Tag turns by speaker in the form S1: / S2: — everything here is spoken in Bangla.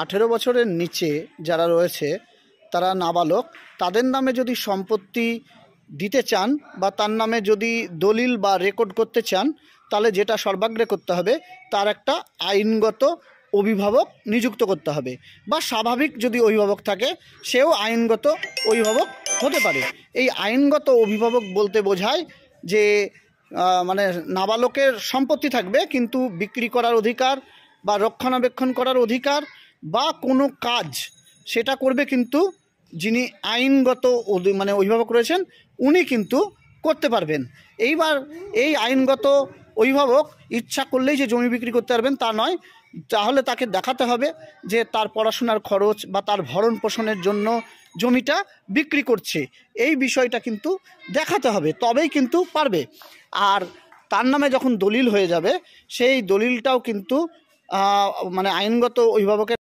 S1: 18 বছরের নিচে যারা রয়েছে তারা নাবালক, তাদের নামে যদি সম্পত্তি দিতে চান বা তার নামে যদি দলিল বা রেকর্ড করতে চান, তাহলে যেটা সর্বাগ্রে করতে হবে, তার একটা আইনগত অভিভাবক নিযুক্ত করতে হবে, বা স্বাভাবিক যদি অভিভাবক থাকে সেও আইনগত অভিভাবক হতে পারে। এই আইনগত অভিভাবক বলতে বোঝায় যে মানে নাবালকের সম্পত্তি থাকবে, কিন্তু বিক্রি করার অধিকার বা রক্ষণাবেক্ষণ করার অধিকার বা কোনো কাজ সেটা করবে কিন্তু যিনি আইনগত মানে অভিভাবক রয়েছেন উনি কিন্তু করতে পারবেন। এইবার এই আইনগত অভিভাবক ইচ্ছা করলেই যে জমি বিক্রি করতে পারবেন তা নয়, তাহলে তাকে দেখাতে হবে যে তার পড়াশোনার খরচ বা তার ভরণ পোষণের জন্য জমিটা বিক্রি করছে, এই বিষয়টা কিন্তু দেখাতে হবে, তবেই কিন্তু পারবে। আর তার নামে যখন দলিল হয়ে যাবে সেই দলিলটাও কিন্তু মানে আইনগত অভিভাবকের